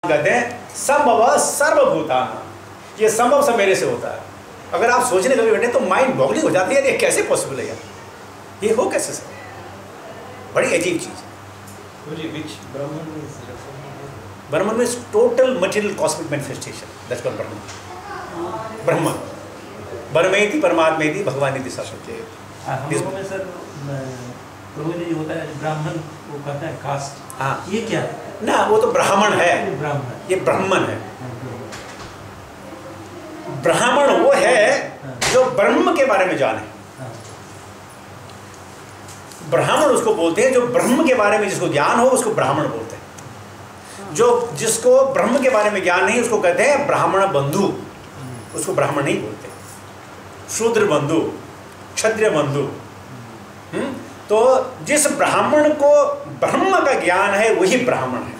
कहते हैं संभव सर्वभूतानां, ये संभव सब मेरे से होता है। अगर आप सोचने कभी बैठे तो माइंड बॉगलिंग हो जाती है, ये कैसे पॉसिबल है यार, ये हो कैसे सर, बड़ी अजीब चीज है। ब्रह्मन में total material cosmic manifestation, that's called Brahman. ब्रह्मन ब्रह्मेति परमात्मेति भगवानेति सत्य। में सर प्रभु जी होता है ब्राह्मण, वो कहता है कास्ट, हाँ ये क्या है ना, वो तो ब्राह्मण है, ब्राह्मण, ये ब्राह्मण है। ब्राह्मण वो है जो ब्रह्म के बारे में जाने, ब्राह्मण उसको बोलते हैं जो ब्रह्म के बारे में जिसको ज्ञान हो उसको ब्राह्मण बोलते हैं। जो जिसको ब्रह्म के बारे में ज्ञान नहीं उसको कहते हैं ब्राह्मण बंधु, उसको ब्राह्मण नहीं बोलते, शूद्र बंधु, क्षत्रिय बंधु। तो जिस ब्राह्मण को ब्रह्म का ज्ञान है वही ब्राह्मण है,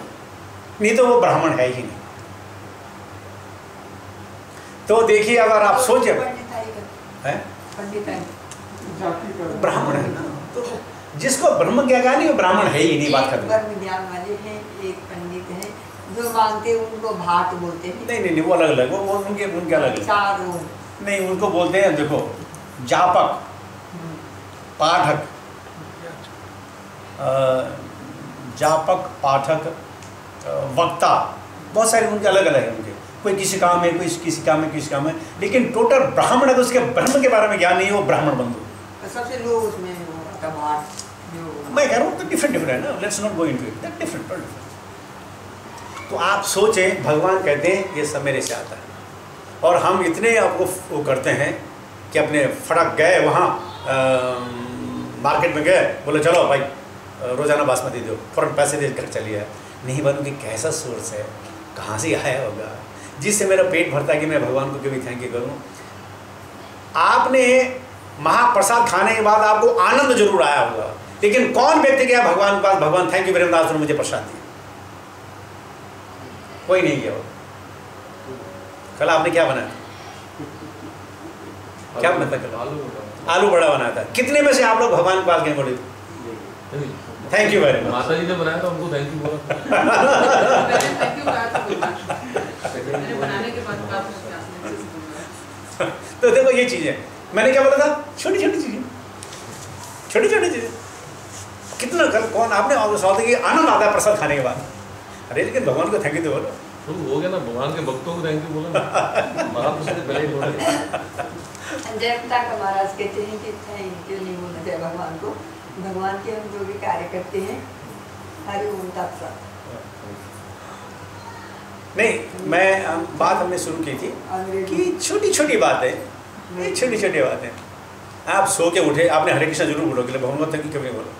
नहीं तो वो ब्राह्मण है ही नहीं। तो देखिए अगर आप सोचे ब्राह्मण है ना, तो जिसको ब्रह्म ज्ञान नहीं वो ब्राह्मण है ही नहीं, बात खत्म। ब्रह्म ज्ञान वाले हैं, एक पंडित है जो मानते हैं उनको भाट बोलते हैं। नहीं वो अलग अलग, वो उनके अलग अलग नहीं, उनको बोलते हैं देखो जापक, पाठक, जापक, पाठक, वक्ता, बहुत सारे उनके अलग अलग हैं उनके, कोई किसी काम में, कोई किसी काम में, किसी काम में, लेकिन टोटल ब्राह्मण अगर उसके ब्रह्म के बारे में ज्ञान नहीं है वो ब्राह्मण बंधु। सबसे लो उसमें मैं कह रहा हूँ तो डिफरेंट है ना, let's not go into it, that different. तो आप सोचें भगवान कहते हैं ये सब मेरे से आता है, और हम इतने आपको वो करते हैं कि अपने फटक गए वहाँ मार्केट में गए, बोले चलो भाई रोज़ाना बासमती दो, फ़ौरन पैसे दे कर चलिए। नहीं मालूम कि कैसा सोर्स है, कहाँ से आया होगा, जिससे मेरा पेट भरता है कि मैं भगवान को कभी थैंक यू करूँ। आपने महाप्रसाद खाने के बाद आपको आनंद जरूर आया होगा, लेकिन कौन व्यक्ति गया भगवान के पास, भगवान थैंक यू वेरी मच मुझे प्रसाद दिया, कोई नहीं गया। कल आपने क्या बनाया, क्या मतलब कल आलू बड़ा बनाया था, कितने में से आप लोग भगवान के पास गए बोले थैंक यू वेरी मच? माता जी ने बनाया था, उनको थैंक यू बोला। तो देखो ये चीजें मैंने क्या बोला था, छोटी छोटी चीजें, छोटी छोटी चीजें, कितना कौन आपने सोचा कि आनंद आता है प्रसाद खाने के बाद, अरे लेकिन भगवान को थैंक यू तो बोलो। तो हो गया ना, भगवान के भक्तों को थैंक यू बोला, महापुरुष से पहले ही बोला। जयप्रदा का महाराज कहते हैं कि थैंक यू नहीं बोलना चाहिए भगवान को, भगवान के हम जो भी कार्य करते हैं हरि ओम तत्सत। नहीं मैं बात हमने शुरू की थी कि छोटी छोटी बातें, छोटी छोटी बातें, आप सो के उठे, आपने हरे कृष्ण जरूर बोलो, कि भगवान थक कभी बोलो,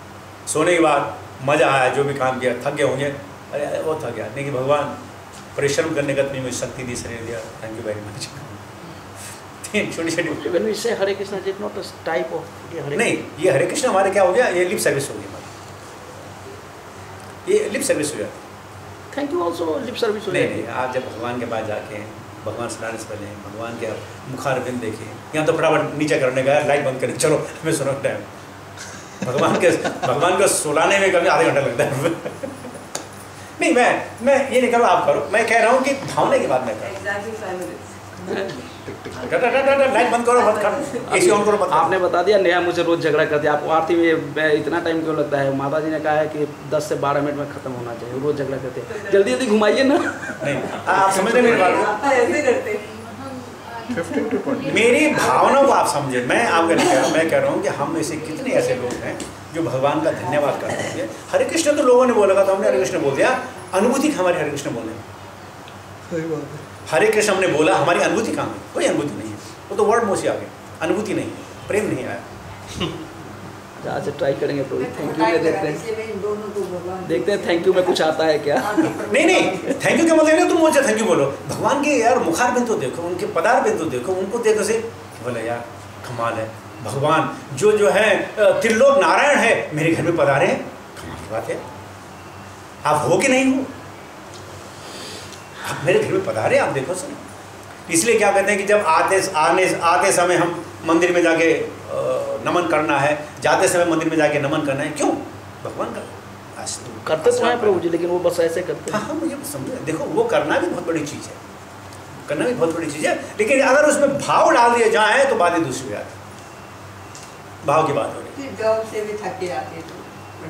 सोने के बाद मज़ा आया, जो भी काम किया, थक गए होंगे, अरे वो थक गया, नहीं कि भगवान परिश्रम करने का तुम्हें मुझे शक्ति दी, शरीर दिया, थैंक यू वेरी मच। छोटी छोटी when we say Hare Krishna, it's not a type of Hare नहीं, ये हरे कृष्ण हमारे क्या हो गया, ये लिप सर्विस हो गई हमारी, ये लिप सर्विस हो जाती। Thank you also lip service हो नहीं, आप जब भगवान के पास जाके भगवान सुनाने से पहले भगवान के मुखारबिंद देखें, यहाँ तो फटाफट नीचे करने गया, लाइट बंद करें, चलो हमें सुनो टाइम, भगवान को सुलाने में कभी आधे घंटा लगता है। नहीं मैं ये नहीं करूँ, आप करो, मैं कह रहा हूँ कि भावना की बात मैं कर लाइट बंद करो, मत कर, एसी ऑन करो, मत। आपने बता दिया नेहा मुझे रोज झगड़ा करती है, आपको आरती में इतना टाइम क्यों लगता है? माता जी ने कहा है कि 10 से 12 मिनट में खत्म होना चाहिए, रोज झगड़ा करते हैं, जल्दी जल्दी घुमाइए ना। नहीं आप समझते मेरी बात, ऐसे करते मेरी भावना को आप समझे, मैं आपको नहीं कह रहा हूँ, मैं कह रहा हूँ कि हम ऐसे कितने ऐसे लोग हैं जो भगवान का धन्यवाद करते हैं। हरे कृष्ण तो लोगों ने बोला था, हमने हरे कृष्ण बोल दिया, अनुभूति हमारे हरे कृष्ण बोलने, सही बात है, हरे कृष्ण हमने बोला, हमारी अनुभूति कहाँ है? कोई अनुभूति नहीं है, वो तो वर्ड मोसी आ गया, अनुभूति नहीं है, प्रेम नहीं आया। आज से ट्राई करेंगे प्रभु, थैंक यू में देखते हैं थैंक यू में कुछ आता है क्या? नहीं थैंक यू क्या मतलब है, तुम मुझे थैंक यू बोलो, भगवान के यार मुखार बिंदु तो देखो, उनके पदार बिंदु तो देखो, उनको देखो से बोले यार कमाल है, भगवान जो है त्रिलोक नारायण है मेरे घर में पधारे हैं, कमाल की बात है। आप हो कि नहीं हो, आप मेरे घर में पधारे, आप देखो सर। इसलिए क्या कहते हैं कि जब आते समय हम मंदिर में जाके नमन करना है, जाते समय मंदिर में जाके नमन करना है, क्यों? भगवान का अस्तु करते तो हैं प्रभु जी, लेकिन वो बस ऐसे करते हाँ हैं। हाँ मुझे समझ, देखो वो करना भी बहुत बड़ी चीज़ है, करना भी बहुत बड़ी चीज़ है, लेकिन अगर उसमें भाव डाल दिए जाए तो बातें दूसरी आती, भाव की बात हो रही फिर जॉब से भी थके आते तो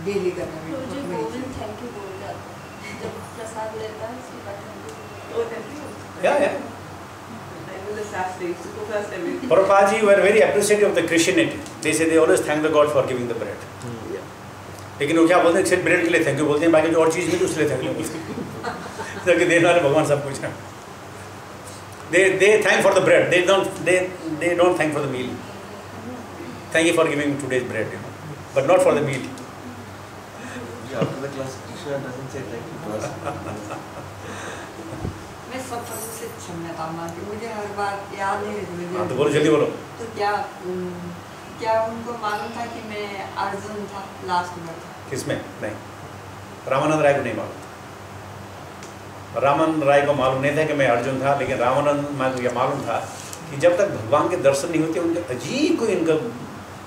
डेली करना भी मुझे बहुत बड़ी गोविंद चीज़। थैंक यू बोल जाता है जब प्रसाद लेता है उसके बाद थैंक यू। है। Prabhupada ji were very appreciative of the Christianity. They say they always thank the God for giving the bread. लेकिन वो क्या बोलते हैं, सिर्फ ब्रेड के लिए थैंक यू बोलते हैं, बाकी जो और चीज़ मिली उसके लिए थैंक यू बोलते हैं, ताकि देने वाले भगवान सब कुछ है। They thank for the bread. They don't thank for the meal. Thank you for giving today's bread, you know, but not for the meal. After the class, Krishna doesn't say thank you to us. मैं सब पसंद से क्षमता मांगती, मुझे हर बात याद नहीं रहती मुझे। हाँ तो बोलो, जल्दी बोलो। तो क्या उनको मालूम था कि मैं अर्जुन था लास्ट में? किसमें? नहीं, रामानंद राय को नहीं मालूम था। रामानंद राय को मालूम नहीं था कि मैं अर्जुन था, लेकिन रामानंद राय को यह मालूम था कि जब तक भगवान के दर्शन नहीं होते उनके अजीब कोई इनका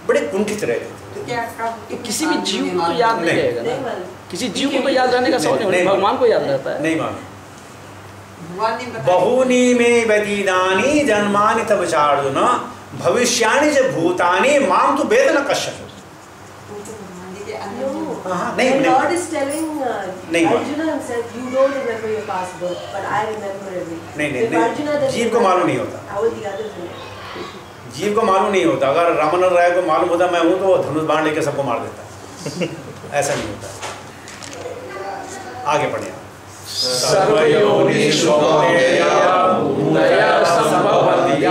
बड़े कुंठित रहते थे। तो क्या तो किसी भी जीव को तो याद नहीं रहेगा ना, किसी जीव को तो याद रहने का सवाल नहीं, नहीं, भगवान को याद रहता है। नहीं मालूम। भगवान ने बताया बहुनी में व्यतीतानि जन्मानि तव चार्जुन भविष्यानि च भूतानि माम तु वेद न कश्यप। उनको भगवान जी के अंदर No. हाँ, The नहीं Lord is telling नहीं, Arjuna himself, you don't remember your past birth, but I remember everything. नहीं, If नहीं, Arjuna doesn't जीव को मालूम नहीं होता। how will the others remember? जीव को मालूम नहीं होता। अगर रामानंद राय को मालूम होता मैं हूँ तो वो धनुष बाण लेकर सबको मार देता। ऐसा नहीं होता। आगे बढ़े। सर्वयोनिषु कौन्तेय भूतया सम्भवन्ति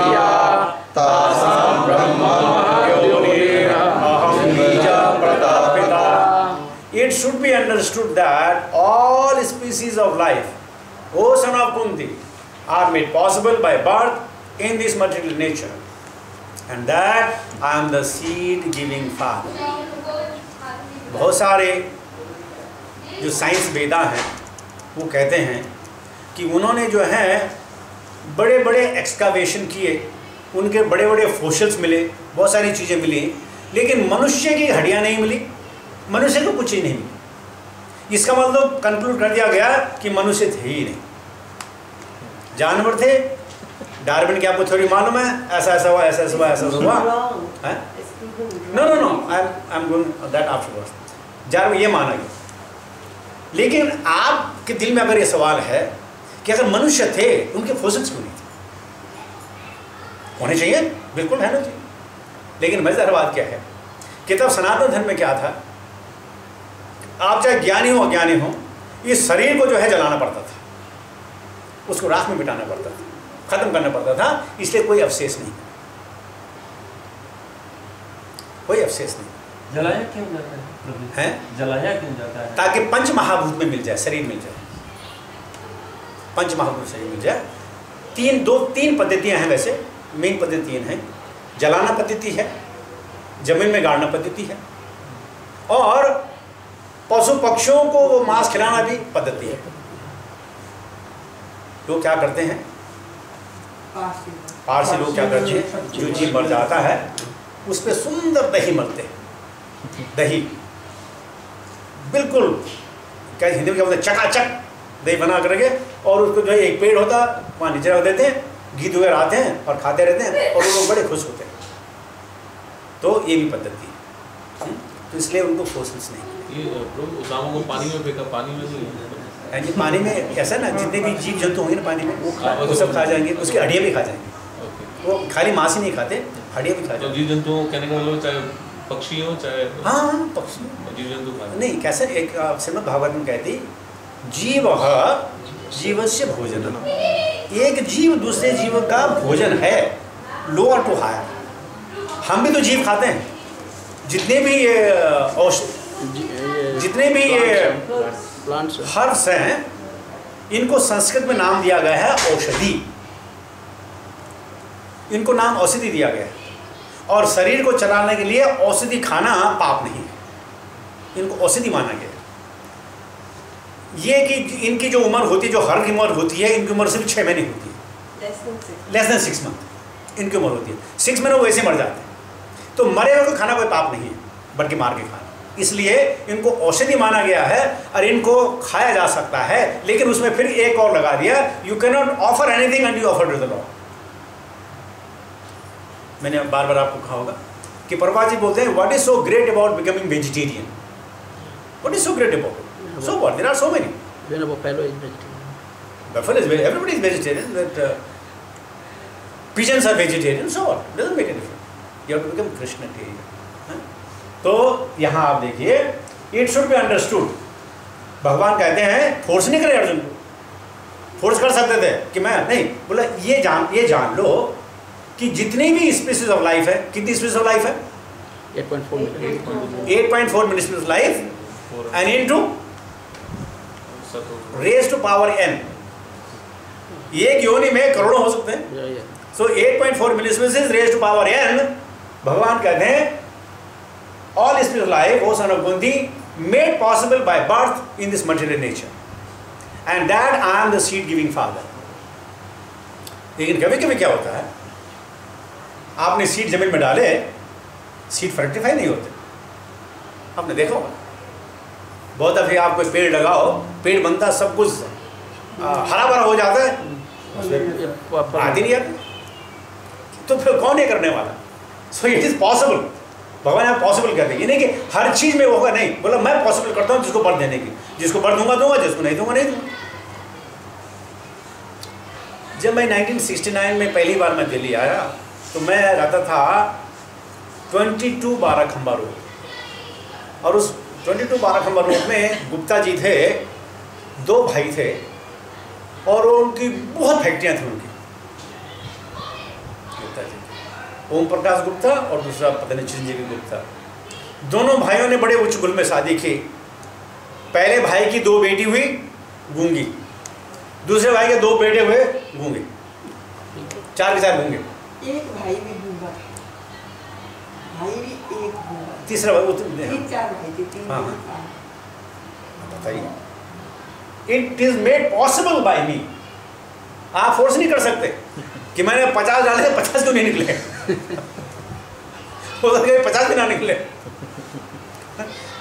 तासां ब्रह्मयोनिः अहं बीजः Prajapita. It should be understood that all species of life, O son of Kunti, are made possible by birth in this material nature, and that I am the seed-giving father. बहुत सारे जो साइंस वेदा हैं वो कहते हैं कि उन्होंने जो है बड़े बड़े एक्सकावेशन किए, उनके बड़े बड़े फोसिल्स मिले, बहुत सारी चीज़ें मिली, लेकिन मनुष्य की हड्डियाँ नहीं मिली, मनुष्य को कुछ ही नहीं मिली। इसका मतलब कंक्लूड कर दिया गया कि मनुष्य थे ही नहीं, जानवर थे। डार्विन की आपको थ्योरी मालूम है, ऐसा ऐसा हुआ, ऐसा ऐसा हुआ, ऐसा हुआ। Wrong. हैं? It's proven wrong. No I am going that afterwards. Darwin ये माना गया, लेकिन आपके दिल में अगर ये सवाल है कि अगर मनुष्य थे उनके फोसिल्स क्यों नहीं थे? होने चाहिए, बिल्कुल है ना चाहिए, लेकिन मजेदार बात क्या है कि तब सनातन धर्म में क्या था, आप चाहे ज्ञानी हो अज्ञानी हो, इस शरीर को जो है जलाना पड़ता था, उसको राख में मिटाना पड़ता था, खत्म करना पड़ता था, इसलिए कोई अवशेष नहीं, कोई अवशेष नहीं जलाया क्यों जाता है प्रभु? है, जलाया क्यों जाता है? ताकि पंच महाभूत में मिल जाए, शरीर मिल जाए, पंच महाभूत शरीर मिल जाए। तीन पद्धतियां हैं वैसे, मेन पद्धति तीन है। जलाना पद्धति है, जमीन में गाड़ना पद्धति है, और पशु पक्षियों को वो मांस खिलाना भी पद्धति है। लोग क्या करते हैं, पारसी लोग क्या करते हैं, जो जीव मर जाता है उस पर सुंदर दही मलते हैं, दही बिल्कुल क्या हिंदी में क्या बोलते हैं, चकाचक दही बना करके, और उसको जो है एक पेड़ होता वहाँ नीचे रख देते हैं, गीत वगैरह आते हैं और खाते रहते हैं, और वो लोग बड़े खुश होते हैं। तो ये भी पद्धति है, तो इसलिए उनको फोसिल्स नहीं। ये प्रभु उसामा को पानी में फेंका, पानी में हाँ जी, पानी में ऐसा ना, जितने भी जीव जंतु होंगे ना पानी में वो सब खा जाएंगे, उसकी हड्डियाँ भी खा जाएंगे। वो खाली मांस ही नहीं खाते, हड्डियाँ भी खा तो जाएंगे। जीव जंतु कहने का मतलब चाहे पक्षी हो चाहे हाँ पक्षी जीव जंतु खा नहीं, कैसे एक श्रीमद् भागवत में कहती, जीव जीवस्य भोजन, एक जीव दूसरे जीव का भोजन है, लोअर टू हायर। हम भी तो जीव खाते हैं, जितने भी जितने भी प्लांट्स हर्ब्स हैं, इनको संस्कृत में नाम दिया गया है औषधि, इनको नाम औषधि दिया गया है, और शरीर को चलाने के लिए औषधि खाना पाप नहीं है, इनको औषधि माना गया है। ये कि इनकी जो उम्र होती है, जो हर की उम्र होती है, इनकी उम्र सिर्फ 6 महीने होती है, लेस देन 6 मंथ इनकी उम्र होती है। 6 महीने वो वैसे मर जाते हैं, तो मरे हुए को खाना कोई पाप नहीं है, बल्कि मार के खाना। इसलिए इनको औषधि माना गया है और इनको खाया जा सकता है, लेकिन उसमें फिर एक और लगा दिया, you can not offer anything and you offer to the lord. मैंने बार बार आपको कहा होगा कि प्रभुपाद जी बोलते हैं, what is so great about becoming vegetarian? What is so great about? So what, there are so many. Buffalo is everybody is vegetarian. That pigeons are vegetarian. So what? Doesn't make a difference. You have to become Krishnatarian. तो यहाँ आप देखिए, it should be understood. भगवान कहते हैं force नहीं करे अर्जुन को, फोर्स कर सकते थे कि मैं नहीं, बोला ये जान लो कि जितनी भी स्पीसीज ऑफ लाइफ है, कितनी स्पीसीज ऑफ लाइफ है? 8.4 million species of life and into raise to power n, एक योनि में करोड़ों हो सकते हैं। सो 8.4 million species raise to power n, भगवान कहते हैं all spiritual life, O son of Kunti, made possible by birth in this material nature, and that I am the seed giving father. लेकिन कभी कभी क्या होता है, आपने सीड जमीन में डाले, सीड फ्रक्टिफाई नहीं होते। आपने देखा होगा, बहुत दफे आप कोई पेड़ लगाओ, पेड़ बनता, सब कुछ हरा भरा हो जाता है, आती नहीं आती, तो फिर कौन ये करने वाला? So it is possible. भगवान आप पॉसिबल करते हैं, ये नहीं कि हर चीज में होगा, नहीं, बोला मैं पॉसिबल करता हूँ जिसको बर देने की, जिसको बर दूंगा दूंगा, जिसको नहीं दूंगा नहीं दूंगा। जब मैं 1969 में पहली बार मैं दिल्ली आया तो मैं रहता था 22 बाराखंबा रोड, और उस 22 बाराखंबा रोड में गुप्ता जी थे, दो भाई थे और उनकी बहुत फैक्ट्रियाँ थी उनकी। गुप्ता जी, ओम प्रकाश गुप्ता और दूसरा पता नहीं चिरंजीवी गुप्ता, दोनों भाइयों ने बड़े उच्च कुल में शादी की। पहले भाई की 2 बेटी हुई गूंगी, दूसरे भाई के 2 बेटे हुए गूंगे, 4 के 4 गूंगे। एक भाई भी गूंगा, भाई भी एक गूंगा, तीसरा भाई 3-4 भाई थे, 3। हाँ, बताइए, it is made possible by me. आप फोर्स नहीं कर सकते कि मैंने 50 डाले थे 50 क्यों नहीं निकले, हो सकता है 50 भी ना निकले।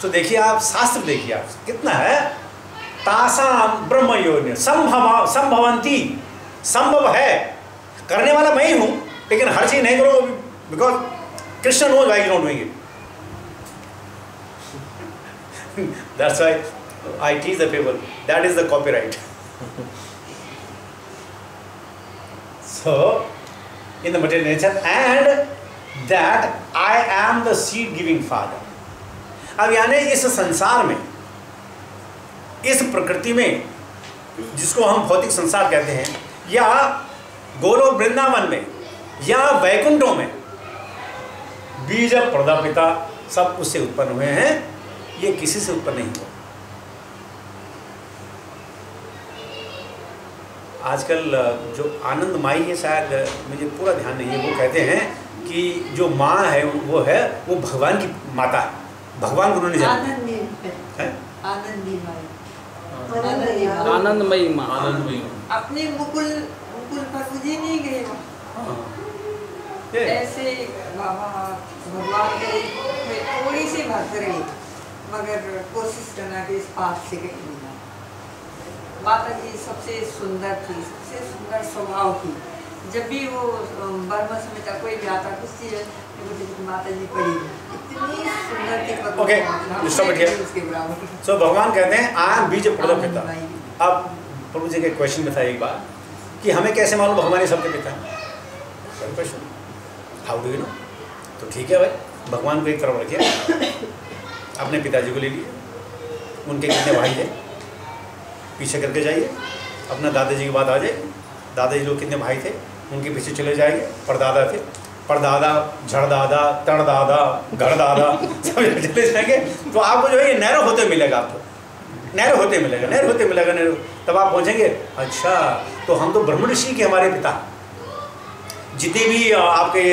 तो देखिए आप शास्त्र देखिए आप कितना है, तासाम ब्रह्म योनि संभवंती, संभव है, करने वाला मैं ही हूं, लेकिन हर चीज नहीं करो, because Krishna knows why you not doing it. That's why I teach the people, that is the copyright. So, in the material nature, and that I am the seed giving father. अब यानी इस संसार में, इस प्रकृति में, जिसको हम भौतिक संसार कहते हैं, या गोलोक वृंदावन में, या वैकुंठों में, बीज प्रदापिता सब उससे उत्पन्न हुए हैं, ये किसी से उत्पन्न नहीं हुआ। आजकल जो आनंदमाई है, शायद मुझे पूरा ध्यान नहीं है, वो कहते हैं कि जो माँ है वो भगवान की माता है, भगवान को उन्होंने जाना है। आनंदमयी माँ, अपने मुकुल पर मुझे नहीं गए ऐसे बाबा भगवान के थोड़ी सी भक्त रही, मगर कोशिश करना कि इस पास से कहीं नहीं। माता जी सबसे सुंदर थी, सबसे सुंदर स्वभाव की। जब भी वो बर्मा समय तक कोई भी आता, कुछ चीज माता जी पड़ी, इतनी सुंदर थी। ओके, सो भगवान कहते हैं आई एम बीज प्रदापिता। अब प्रभु जी के क्वेश्चन में था एक बार कि हमें कैसे मालूम भगवान ही सबके पिता है? Question, how do you know? तो ठीक है भाई, भगवान को एक तरफ रखिए, अपने पिताजी को ले लिए, उनके कितने भाई थे पीछे करके जाइए, अपना दादाजी की बात आ जाए, दादाजी लोग कितने भाई थे उनके पीछे चले जाएंगे, परदादा थे, परदादा, झड़दादा, तड़दादा, घरदादा, सब चले जाएंगे, तो आपको जो है ये नैरो होते मिलेगा, आपको नैरो होते मिलेगा, नैरो होते मिलेगा, नैरो, तब आप पहुँचेंगे, अच्छा तो हम तो ब्रह्म ऋषि के हमारे पिता, जितने भी आपके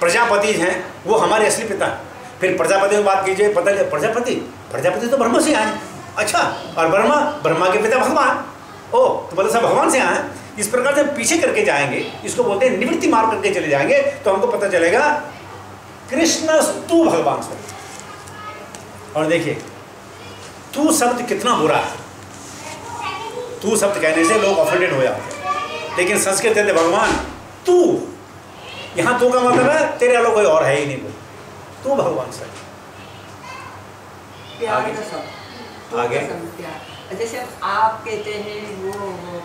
प्रजापति हैं वो हमारे असली पिता हैं। फिर प्रजापति की बात कीजिए, पता चले प्रजापति तो ब्रह्म से आए, अच्छा, और ब्रह्मा के पिता भगवान, ओ तो बोले सब भगवान से आए। इस प्रकार से पीछे करके जाएंगे, इसको बोलते हैं निवृत्ति मार्ग करके चले जाएंगे, तो हमको पता चलेगा कृष्ण तू भगवान स्वरूप। और देखिए तू शब्द कितना बुरा है। तू शब्द कहने से लोग ऑफेंडेड हो जाते हैं, लेकिन संस्कृत कहते भगवान तू, यहाँ तू का मतलब है तेरे अलग कोई और है ही नहीं, कोई तू भगवान स्वरूप। प्यार आगे। का शब्द, आगे। का शब्द प्यार। जैसे आप कहते हैं वो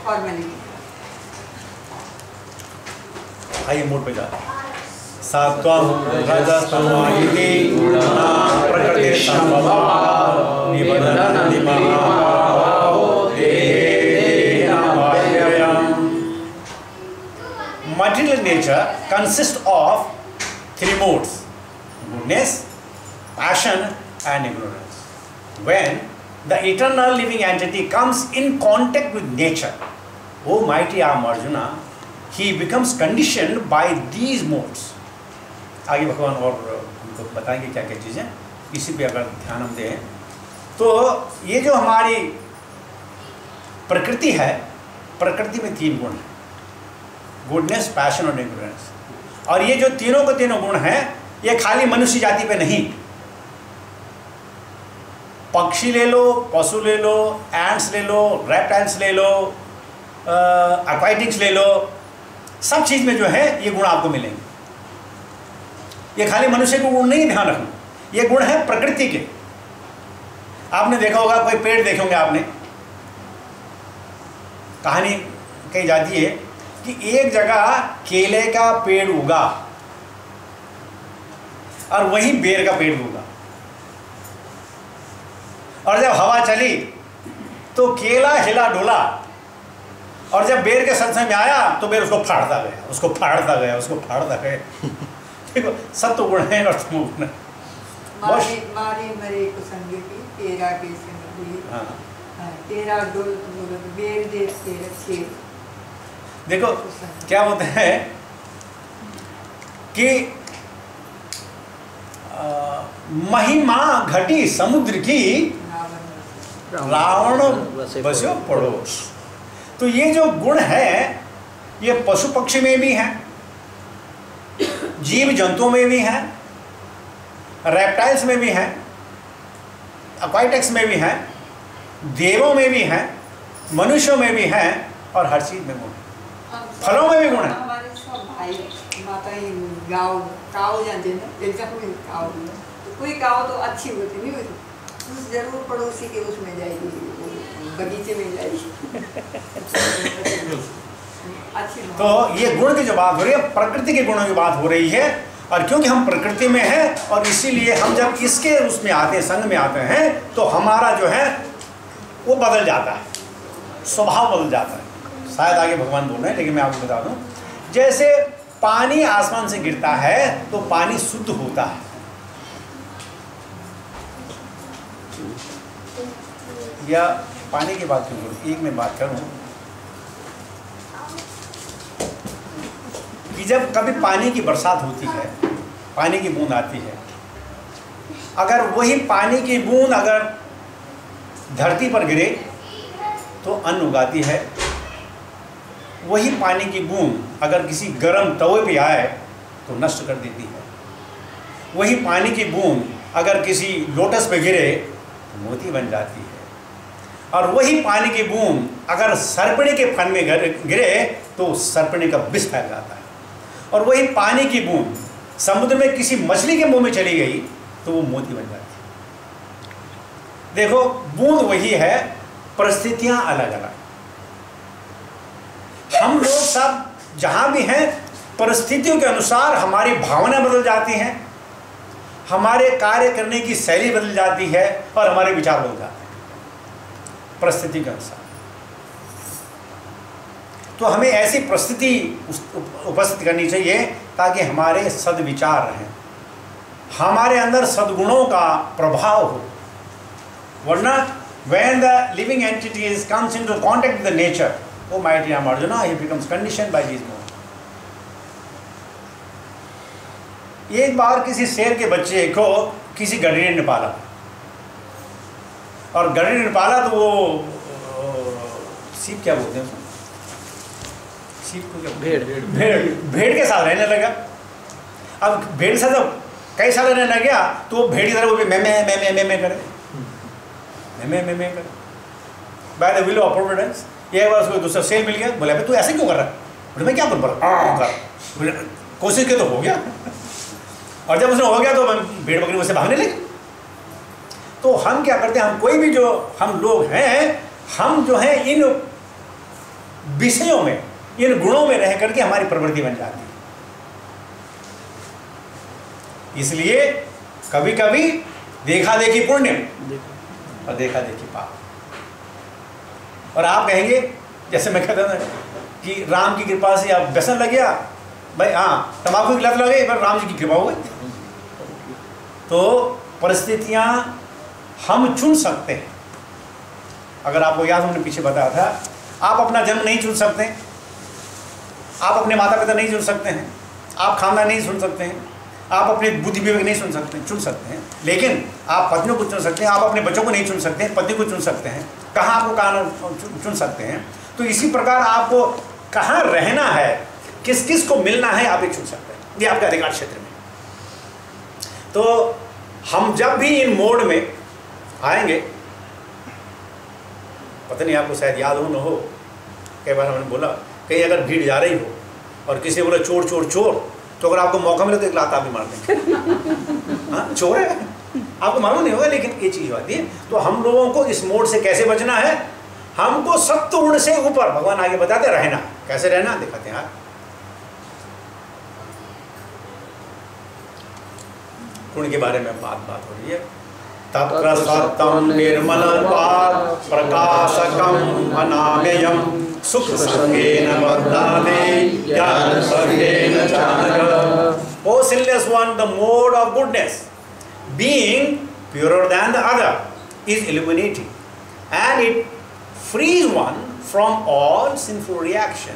फॉर्मेलिटी। आइए मूड पे जाते हैं। सत्वं रजस्तमः इति गुणाः प्रकृतिसम्भवा निबध्नन्ति महाभावो देहेनामव्ययम्। Material nature consists of three modes: goodness, passion, and ignorance. When the eternal living entity comes in contact with nature, O mighty Arjuna, he becomes conditioned by these modes. आगे भगवान और हमको बताएंगे क्या क्या चीज़ें, इसी पे अगर ध्यान हम दें तो ये जो हमारी प्रकृति है, प्रकृति में तीन गुण हैं: गुडनेस, पैशन और इग्नोरेंस। और ये जो तीनों के तीनों गुण हैं ये खाली मनुष्य जाति पे नहीं, पक्षी ले लो, पशु ले लो, एंट्स ले लो, रेप्टाइल्स ले लो, एक्वाटिक्स ले लो, सब चीज़ में जो है ये गुण आपको मिलेंगे। ये खाली मनुष्य को गुण नहीं, ध्यान रखना, ये गुण है प्रकृति के। आपने देखा होगा, कोई पेड़ देखे होंगे आपने, कहानी कही जाती है कि एक जगह केले का पेड़ उगा और वहीं बेर का पेड़ उगा, और जब हवा चली तो केला हिला डोला, और जब बेर के संसर्ग में आया तो बेर उसको फाड़ता गया, उसको फाड़ता गया, उसको फाड़ता गया। देखो सत्व गुण है और तमो गुण है। मारी मरे को संग की तेरा के संग हुई। हाँ, तेरा डोल बेर दे तेरा छेद। देखो क्या होता है कि महिमा घटी समुद्र की, रावण बस्यो पड़ोस। तो ये जो गुण है ये पशु पक्षी में भी है, जीव जंतुओं में भी है, रेप्टाइल्स में भी है, एक्वाटिक्स में भी है, देवों में भी है, मनुष्यों में भी है, और हर चीज में गुण है। फलों में भी गुण है। हमारे सब भाई माता ही गाँव काव जानते हैं ना, जैसा कोई काव, कोई काव तो अच्छी होती नहीं होती, उस जरूर पड़ोसी के उसमें जाएगी, बगीचे में जाएगी। तो ये गुण की जो बात हो रही है, प्रकृति के गुणों की बात हो रही है। और क्योंकि हम प्रकृति में हैं और इसीलिए हम जब इसके उसमें आते हैं, संग में आते हैं, तो हमारा जो है वो बदल जाता है, स्वभाव बदल जाता है। शायद आगे भगवान बोल रहे हैं, लेकिन मैं आपको बता दूं, जैसे पानी आसमान से गिरता है तो पानी शुद्ध होता है, या पानी की बात क्यों करूं, एक मैं बात करूं कि जब कभी पानी की बरसात होती है, पानी की बूंद आती है, अगर वही पानी की बूंद अगर धरती पर गिरे तो अन्न उगाती है, वही पानी की बूंद अगर किसी गर्म तवे पे आए तो नष्ट कर देती है, वही पानी की बूंद अगर किसी लोटस पे गिरे तो मोती बन जाती है, और वही पानी की बूंद अगर सर्पणी के फन में गिरे तो सर्पणी का विष फैल जाता है, और वही पानी की बूंद समुद्र में किसी मछली के मुंह में चली गई तो वो मोती बन जाती है। देखो बूंद वही है, परिस्थितियां अलग अलग। हम लोग सब जहां भी हैं, परिस्थितियों के अनुसार हमारी भावना बदल जाती हैं, हमारे कार्य करने की शैली बदल जाती है, और हमारे विचार बदल जाते हैं परिस्थिति के अनुसार। तो हमें ऐसी परिस्थिति उपस्थित करनी चाहिए ताकि हमारे सद्विचार रहें, हमारे अंदर सद्गुणों का प्रभाव हो। वरना when the living entities comes into contact with the nature, oh mighty Arjuna, he becomes conditioned by these modes. एक बार किसी शेर के बच्चे को किसी गडरी ने पाला, और गडरी ने पाला तो वो सीप क्या बोलते हैं, सीप को क्या, भेड़ के साथ रहने लगा। अब भेड़ से जब कई साल रहने गया तो वो भेड़ी तरह वो भी मैं करे, मैं करे। By the will of Providence ये बार उसको दूसरा सेल मिल गया, बोले तू ऐसे क्यों कर रहा है? बोले मैं क्या बोल रहा कर, कोशिश के तो हो गया। और जब उसने हो गया तो भेड़ बकरी उससे भागने लगे। तो हम क्या करते हैं, हम कोई भी जो हम लोग हैं, हम जो है इन विषयों में, इन गुणों में रह करके हमारी प्रवृत्ति बन जाती है। इसलिए कभी कभी देखा देखी पुण्य और देखा देखी पाप। और आप कहेंगे जैसे मैं कहता था कि राम की कृपा से आप व्यसन लग गया भाई, हाँ तंबाकू की लत लग गई पर राम जी की कृपा हो गई। तो परिस्थितियां हम चुन सकते हैं। अगर आपको याद हमने पीछे बताया था, आप अपना जन्म नहीं चुन सकते, आप अपने माता पिता नहीं चुन सकते हैं, आप खानदान नहीं चुन सकते हैं, आप अपने बुद्धि विवेक नहीं चुन सकते हैं, लेकिन आप पत्नियों को चुन सकते हैं, आप अपने बच्चों को नहीं चुन सकते हैं, पत्नी को चुन सकते हैं, कहाँ आपको कहाँ चुन सकते हैं। तो इसी प्रकार आपको कहाँ रहना है, किस किस को मिलना है, आप एक चुन सकते हैं, ये आपके अधिकार क्षेत्र में। तो हम जब भी इन मोड में आएंगे, पता नहीं आपको शायद याद हो न हो, कई बार हमने बोला कहीं अगर भीड़ जा रही हो और किसी बोला चोर चोर चोर, तो अगर आपको मौका मिले तो एक लात आप भी मार देंगे। हाँ चोर है, आपको मालूम नहीं होगा, लेकिन ये चीज़ आती है। तो हम लोगों को इस मोड से कैसे बचना है, हमको सत्व गुण से ऊपर भगवान आगे बताते रहना, कैसे रहना दिखाते हैं। गुण के बारे में बात हो रही है। तत्र सत्यं निर्मलत्वात् प्रकाशकम् अनामयम् सुख संगेन बद्धाते ज्ञान संगेन चानघ। O sinless one, the mode of goodness, being purer than the other, is illuminating, and it frees one from all sinful reaction.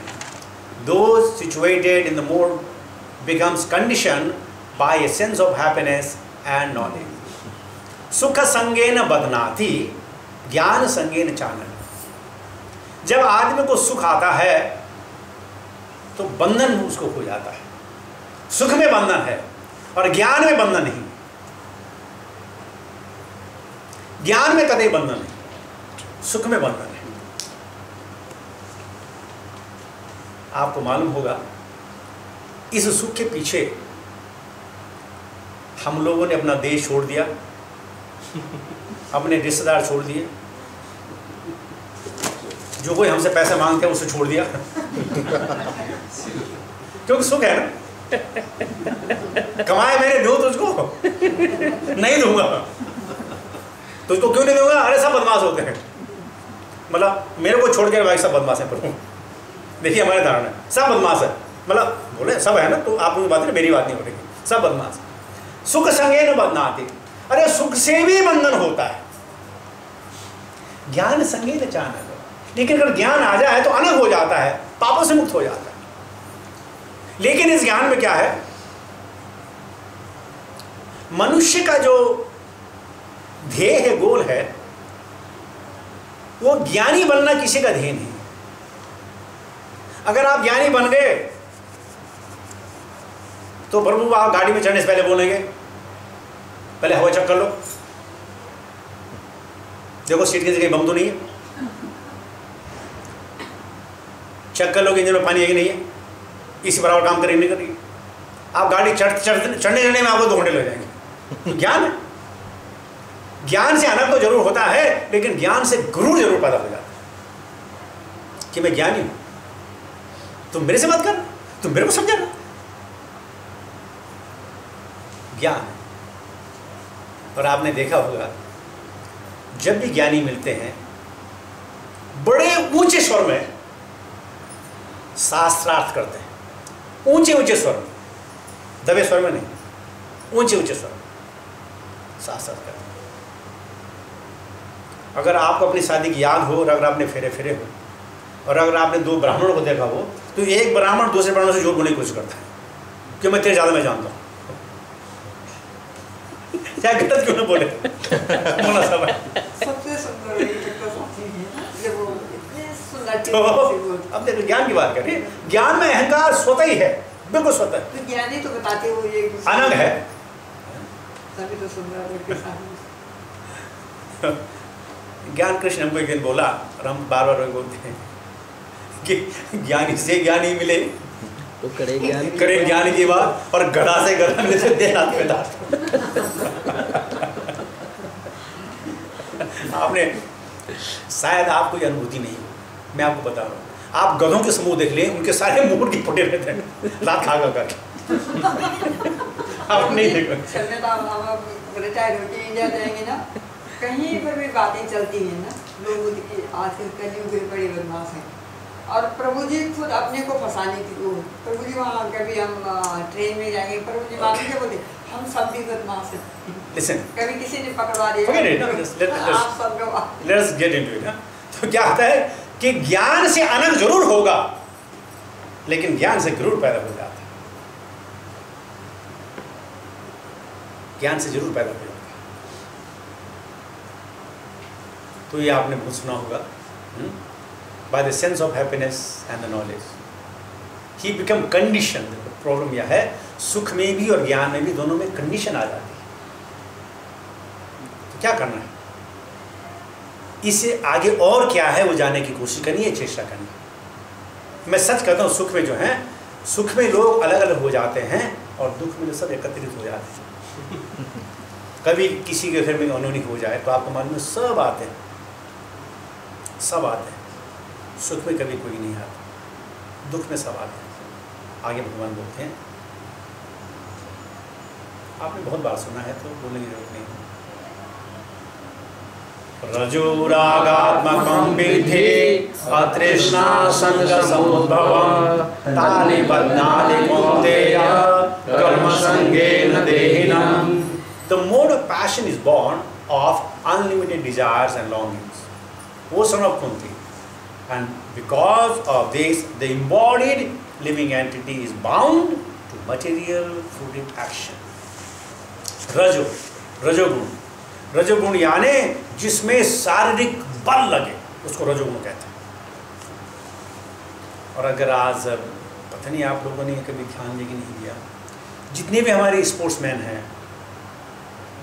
Those situated in the mode becomes conditioned by a sense of happiness and knowledge. सुख संगेन बदनाति ज्ञान संगेन चानन। जब आदमी को सुख आता है तो बंधन उसको हो जाता है। सुख में बंधन है और ज्ञान में बंधन नहीं। ज्ञान में कभी बंधन नहीं, सुख में बंधन है। आपको मालूम होगा इस सुख के पीछे हम लोगों ने अपना देश छोड़ दिया, अपने रिश्तेदार छोड़ दिए, जो कोई हमसे पैसे मांगते हैं उसे छोड़ दिया क्योंकि सुख है ना। कमाए मैंने दो तुझको नहीं दूंगा, तुझको क्यों नहीं दूंगा? अरे सब बदमाश होते हैं, मतलब मेरे को छोड़ के भाई सब बदमाश है। प्रभु देखिए हमारे धारणा सब बदमाश है, मतलब बोले सब है ना, तो आप बात नहीं, मेरी बात नहीं हो रही, सब बदमाश। सुख संगेन बदनाति, अरे सुख से भी बंधन होता है, ज्ञान संगेन चानन। लेकिन अगर ज्ञान आ जाए तो अलग हो जाता है, पापों से मुक्त हो जाता है। लेकिन इस ज्ञान में क्या है, मनुष्य का जो ध्येय है, गोल है, वो ज्ञानी बनना किसी का ध्येय नहीं। अगर आप ज्ञानी बन गए तो प्रभु आप गाड़ी में चढ़ने से पहले बोलेंगे पहले हवा चेक कर लो, देखो सीट की जगह बम तो नहीं है, चेक कर लो कि इंजन में पानी है कि नहीं है, इसी बराबर काम करें नहीं कर रही। आप गाड़ी चढ़ने में आपको 2 घंटे लग जाएंगे। तो ज्ञान है, ज्ञान से आनंद तो जरूर होता है, लेकिन ज्ञान से गुरूर जरूर पैदा हो जाता है कि मैं ज्ञानी हूं, तुम मेरे से बात कर, तुम मेरे को समझाना। ज्ञान। और आपने देखा होगा जब भी ज्ञानी मिलते हैं बड़े ऊंचे स्वर में शास्त्रार्थ करते हैं, ऊंचे ऊंचे स्वर में, दबे स्वर में नहीं, ऊंचे ऊंचे स्वर में शास्त्रार्थ करते हैं। अगर आपको अपनी शादी की याद हो और अगर आपने फेरे हो और अगर आपने 2 ब्राह्मणों को देखा हो तो एक ब्राह्मण दूसरे ब्राह्मण से झूठ बोलने की कोशिश करता है कि मैं तेरे ज़्यादा मैं जानता हूँ, क्या गलत क्यों ना बोले बोला सब है। सबसे सुंदर जब वो इतने सुंदर तो अब देखो ज्ञान की बात करें, ज्ञान में अहंकार स्वतः ही है, बिल्कुल स्वतः। तो ज्ञानी तो बताते हो ये अनंग है, तभी तो सुंदर के साथ ज्ञान कृष्ण हमको एक दिन बोला, और हम बार बार बोलते हैं कि ज्ञानी से ज्ञानी मिले तो करे ज्ञान की बात, और गधा से गधा मिले तो दे हाथ में दांत। आपने शायद आपको ये अनुभूति नहीं, मैं आपको बता रहा हूँ, आप गधों के समूह देख लें, उनके सारे मुंह की फटे रहते हैं रात खा कर। आप नहीं देखो, चलने तो हम रिटायर होके इंडिया जाएंगे ना, कहीं पर भी बातें चलती हैं ना, लोग की आजकल कलयुग में बड़ी बदमाश हैं, और प्रभु जी खुद अपने को फंसाने की वो, प्रभु जी वहाँ कभी हम ट्रेन में जाएंगे, प्रभु जी मालूम क्या बोलते, हम सब भी बदमाश हैं। Listen, कभी किसी ने पकड़वा दिया, forget it, no? आप सब लोग let us get into it, तो क्या होता है कि ज्ञान से अनंत जरूर होगा, लेकिन ज्ञान से जरूर पैदा हो जाता है, ज्ञान से जरूर पैदा हो जाता है। तो ये आपने बहुत सुना होगा, by the sense of happiness and the knowledge he become condition. Problem यह है, सुख में भी और ज्ञान में भी, दोनों में कंडीशन आ जाती है। तो क्या करना है, इससे आगे और क्या है वो जानने की कोशिश करनी है, चेष्टा करनी है। मैं सच कहता हूँ, सुख में जो है, सुख में लोग अलग अलग हो जाते हैं, और दुख में सब एकत्रित हो जाते हैं। कभी किसी के घर में अनहोनी हो जाए तो आपको मालूम है सब आते हैं, सब आते हैं। सुख में कभी कोई नहीं आता, दुख में सब आते हैं। आगे भगवान बोलते हैं, आपने बहुत बार सुना है तो बोलने की जरूरत नहीं। रजोरागात्मकं विद्धि अतृष्णा संग समुद्भवं तानि बध्नाति कौन्तेय कर्म संगेन देहिनम्। The mode of passion is born of unlimited desires and longings. O son of Kunti, and because of this, the embodied living entity is bound to material fruitive action. रजोगुण यानी जिसमें शारीरिक बल लगे, उसको रजोगुण कहते हैं। और अगर आज पता नहीं आप लोगों ने कभी ध्यान देके नहीं दिया, जितने भी हमारे स्पोर्ट्समैन हैं,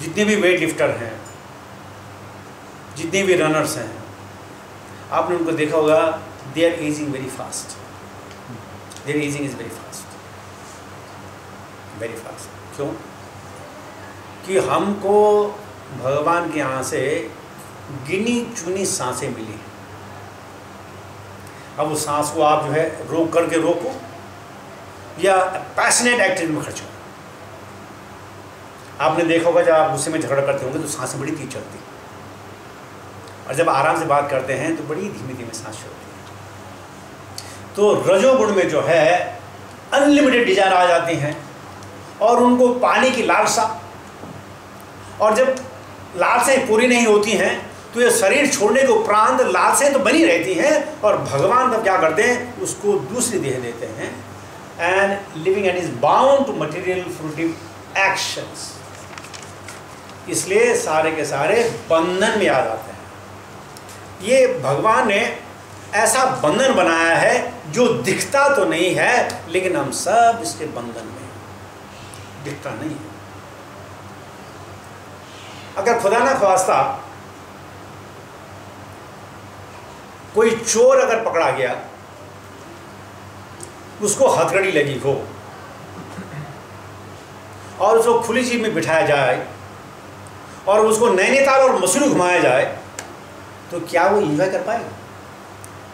जितने भी वेट लिफ्टर हैं, जितने भी रनर्स हैं, आपने उनको देखा होगा, they are ageing very fast. Their ageing is very fast, very fast. क्यों? कि हमको भगवान के यहाँ से गिनी चुनी सांसें मिली हैं। अब उस सांस को आप जो है रोक करके रोको, या पैशनेट एक्टिविटी में खर्चो। आपने देखा होगा, जब आप गुस्से में झगड़ा करते होंगे तो सांसें बड़ी तेज चलती, और जब आराम से बात करते हैं तो बड़ी धीमी धीमी सांस चलती है। तो रजोगुण में जो है अनलिमिटेड डिजायर आ जाती हैं, और उनको पाने की लालसा, और जब लालसाएं पूरी नहीं होती हैं तो ये शरीर छोड़ने के उपरांत लालसाएं तो बनी रहती हैं, और भगवान तब क्या करते हैं, उसको दूसरी देह देते हैं। And living and is bound to material fruitive actions. इसलिए सारे के सारे बंधन में आ जाते हैं। ये भगवान ने ऐसा बंधन बनाया है जो दिखता तो नहीं है, लेकिन हम सब इसके बंधन में दिखता नहीं है। अगर खुदा ना ख्वास्ता कोई चोर अगर पकड़ा गया, उसको हथकड़ी लगी हो, और उसको खुली जीप में बिठाया जाए, और उसको नैनीताल और मसूरी घुमाया जाए, तो क्या वो एंजॉय कर पाएगा?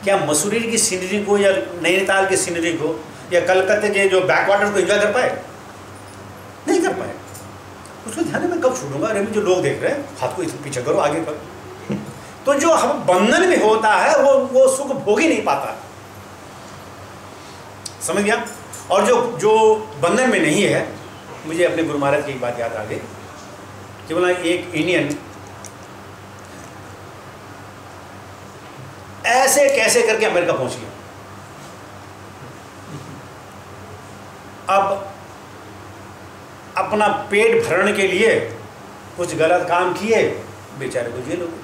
क्या मसूरी की सीनरी को, या नैनीताल की सीनरी को, या कलकत्ते के जो बैकवाटर्स को एंजॉय कर पाएगा? नहीं कर पाएगा। उसको ध्यान में कब छोड़ूंगा? अरे जो लोग देख रहे हैं, हाथ को पीछे करो, आगे करो। तो जो हम बंधन में होता है वो सुख भोग ही नहीं पाता, समझ गया? और जो बंधन में नहीं है, मुझे अपने गुरु महाराज की एक बात याद आ गई कि बोला, एक इंडियन ऐसे कैसे करके अमेरिका पहुंच गया। अब अपना पेट भरने के लिए कुछ गलत काम किए, बेचारे को जेल हो गई,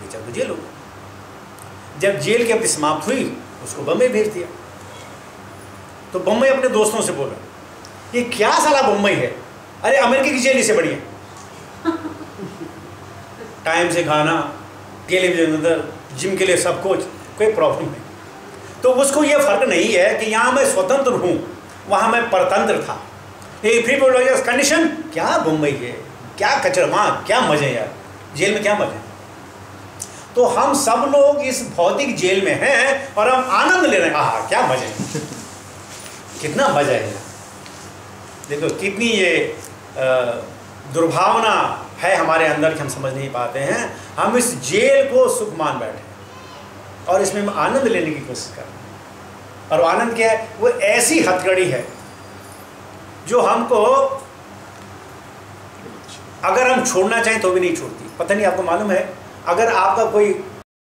बेचारे को जेल हो गई। जब जेल की अवधि समाप्त हुई, उसको बम्बई भेज दिया। तो बम्बई अपने दोस्तों से बोला, ये क्या साला बम्बई है, अरे अमेरिका की जेल इससे बढ़िया, टाइम से खाना, टेलीविजन अंदर, जिम के लिए सब कुछ, कोई प्रॉब्लम नहीं। तो उसको ये फर्क नहीं है कि यहाँ मैं स्वतंत्र हूँ, वहाँ मैं परतंत्र था। ये फ्री प्रिविलेजेस कंडीशन, क्या मुंबई है, क्या कचरा, वहाँ क्या मजे यार, जेल में क्या मजे। तो हम सब लोग इस भौतिक जेल में हैं और हम आनंद ले रहे हैं, आहा क्या मजे, कितना मजा है। देखो कितनी ये दुर्भावना है हमारे अंदर कि हम समझ नहीं पाते हैं। हम इस जेल को सुख मान बैठे और इसमें हम आनंद लेने की कोशिश कर रहे हैं। और वो आनंद क्या है? वो ऐसी हथकड़ी है जो हमको अगर हम छोड़ना चाहें तो भी नहीं छोड़ती। पता नहीं आपको मालूम है, अगर आपका कोई